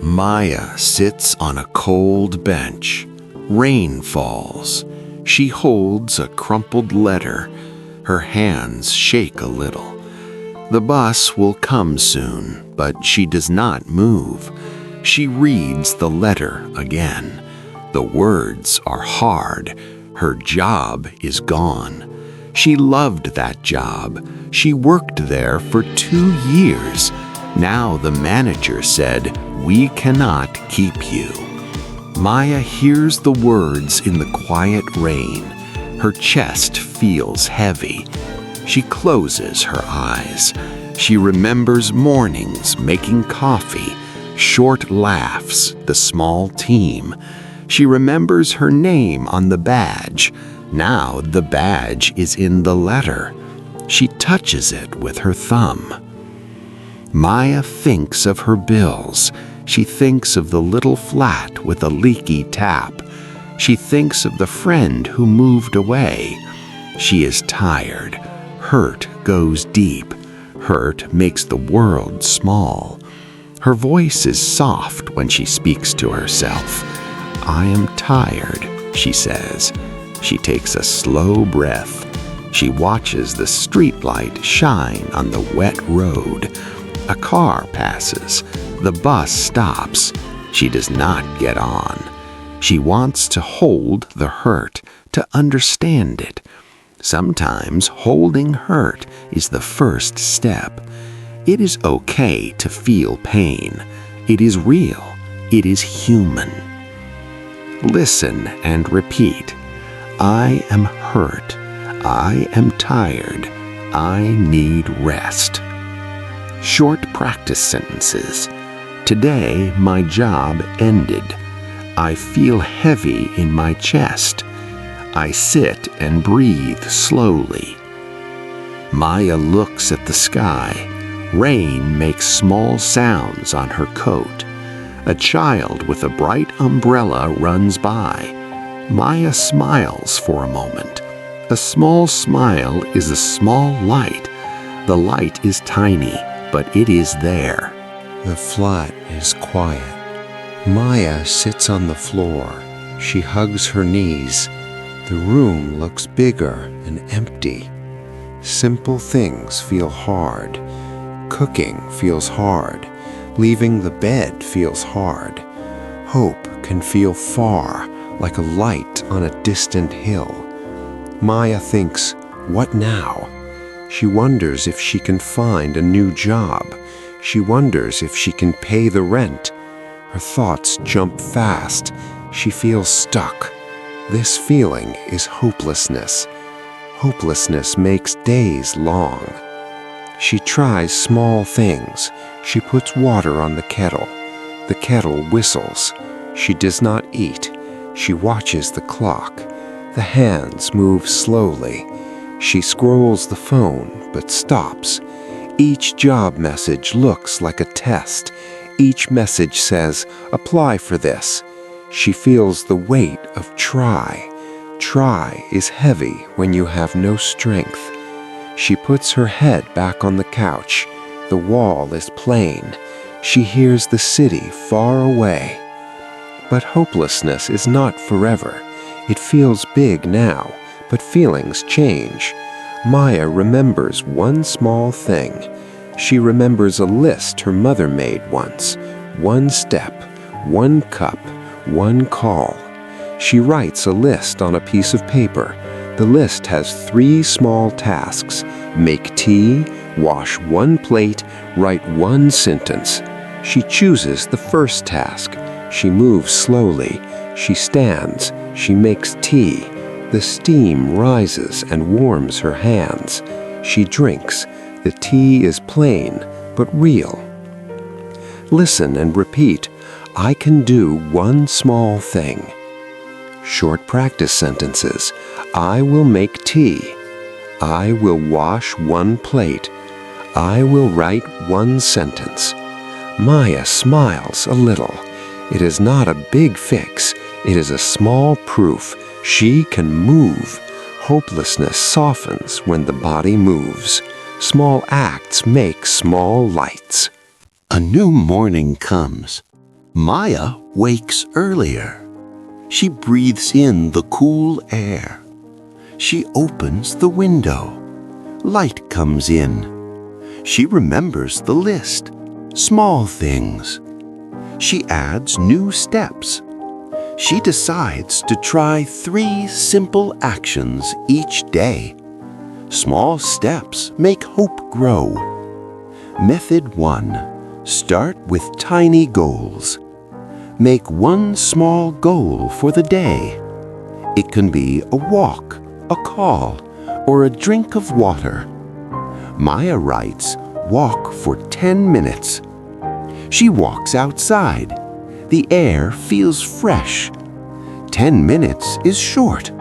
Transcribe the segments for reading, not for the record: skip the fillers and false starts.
Maya sits on a cold bench. Rain falls. She holds a crumpled letter. Her hands shake a little. The bus will come soon, but she does not move. She reads the letter again. The words are hard. Her job is gone. She loved that job. She worked there for 2 years. Now the manager said, "We cannot keep you." Maya hears the words in the quiet rain. Her chest feels heavy. She closes her eyes. She remembers mornings, making coffee, short laughs, the small team. She remembers her name on the badge. Now the badge is in the letter. She touches it with her thumb. Maya thinks of her bills. She thinks of the little flat with a leaky tap. She thinks of the friend who moved away. She is tired. Hurt goes deep. Hurt makes the world small. Her voice is soft when she speaks to herself. "I am tired," she says. She takes a slow breath. She watches the streetlight shine on the wet road. A car passes. The bus stops. She does not get on. She wants to hold the hurt, to understand it. Sometimes holding hurt is the first step. It is okay to feel pain. It is real. It is human. Listen and repeat. I am hurt. I am tired. I need rest. Short practice sentences. Today, my job ended. I feel heavy in my chest. I sit and breathe slowly. Maya looks at the sky. Rain makes small sounds on her coat. A child with a bright umbrella runs by. Maya smiles for a moment. A small smile is a small light. The light is tiny, but it is there. The flat is quiet. Maya sits on the floor. She hugs her knees. The room looks bigger and empty. Simple things feel hard. Cooking feels hard. Leaving the bed feels hard. Hope can feel far, like a light on a distant hill. Maya thinks, what now? She wonders if she can find a new job. She wonders if she can pay the rent. Her thoughts jump fast. She feels stuck. This feeling is hopelessness. Hopelessness makes days long. She tries small things. She puts water on the kettle. The kettle whistles. She does not eat. She watches the clock. The hands move slowly. She scrolls the phone, but stops. Each job message looks like a test. Each message says, "Apply for this." She feels the weight of try. Try is heavy when you have no strength. She puts her head back on the couch. The wall is plain. She hears the city far away. But hopelessness is not forever. It feels big now, but feelings change. Maya remembers one small thing. She remembers a list her mother made once. One step, one cup, one call. She writes a list on a piece of paper. The list has 3 small tasks. Make tea, wash 1 plate, write 1 sentence. She chooses the first task. She moves slowly. She stands. She makes tea. The steam rises and warms her hands. She drinks. The tea is plain, but real. Listen and repeat. I can do one small thing. Short practice sentences. I will make tea. I will wash 1 plate. I will write 1 sentence. Maya smiles a little. It is not a big fix. It is a small proof she can move. Hopelessness softens when the body moves. Small acts make small lights. A new morning comes. Maya wakes earlier. She breathes in the cool air. She opens the window. Light comes in. She remembers the list, small things. She adds new steps. She decides to try 3 simple actions each day. Small steps make hope grow. Method 1. Start with tiny goals. Make one small goal for the day. It can be a walk, a call, or a drink of water. Maya writes, walk for 10 minutes. She walks outside. The air feels fresh. 10 minutes is short.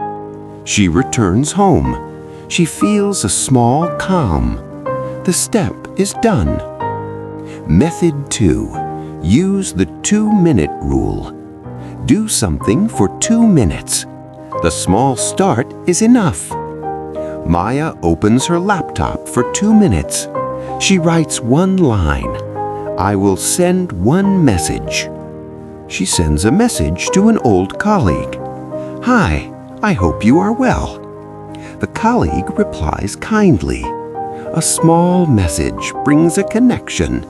She returns home. She feels a small calm. The step is done. Method 2. Use the 2-minute rule. Do something for 2 minutes. The small start is enough. Maya opens her laptop for 2 minutes. She writes 1 line. I will send 1 message. She sends a message to an old colleague. Hi, I hope you are well. The colleague replies kindly. A small message brings a connection.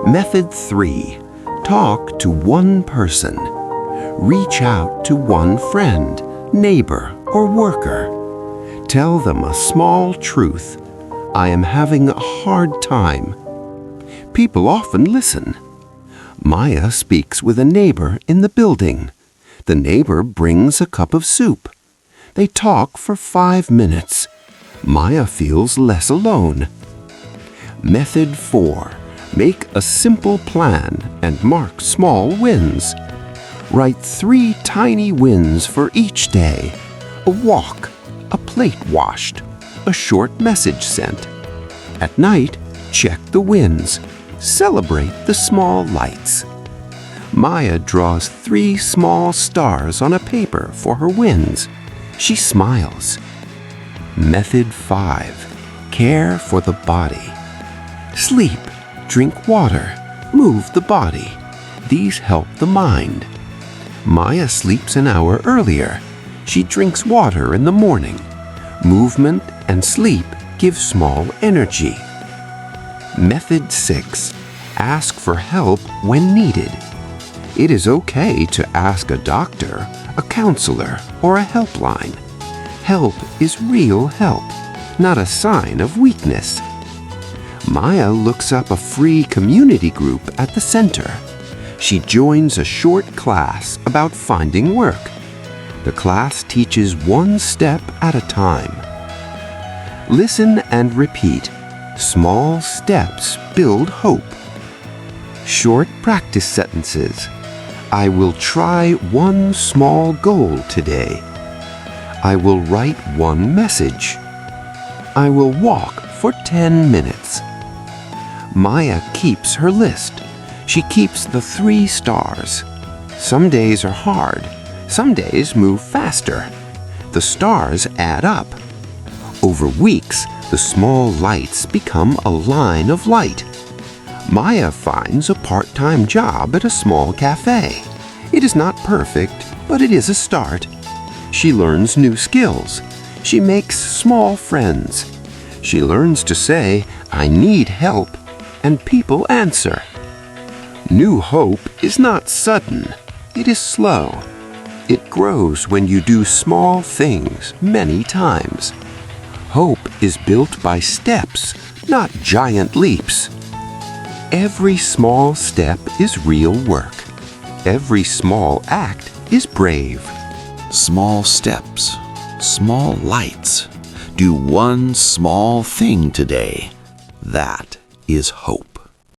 Method 3. Talk to 1 person. Reach out to 1 friend, neighbor, or worker. Tell them a small truth. I am having a hard time. People often listen. Maya speaks with a neighbor in the building. The neighbor brings a cup of soup. They talk for 5 minutes. Maya feels less alone. Method 4. Make a simple plan and mark small wins. Write 3 tiny wins for each day. A walk, a plate washed, a short message sent. At night, check the wins. Celebrate the small lights. Maya draws 3 small stars on a paper for her wins. She smiles. Method 5. Care for the body. Sleep, drink water, move the body. These help the mind. Maya sleeps an hour earlier. She drinks water in the morning. Movement and sleep give small energy. Method 6. Ask for help when needed. It is okay to ask a doctor, a counselor, or a helpline. Help is real help, not a sign of weakness. Maya looks up a free community group at the center. She joins a short class about finding work. The class teaches 1 step at a time. Listen and repeat. Small steps build hope. Short practice sentences. I will try 1 small goal today. I will write 1 message. I will walk for 10 minutes. Maya keeps her list. She keeps the 3 stars. Some days are hard. Some days move faster. The stars add up. Over weeks, the small lights become a line of light. Maya finds a part-time job at a small cafe. It is not perfect, but it is a start. She learns new skills. She makes small friends. She learns to say, I need help, and people answer. New hope is not sudden. It is slow. It grows when you do small things many times. Hope is built by steps, not giant leaps. Every small step is real work. Every small act is brave. Small steps, small lights. Do 1 small thing today. That is hope.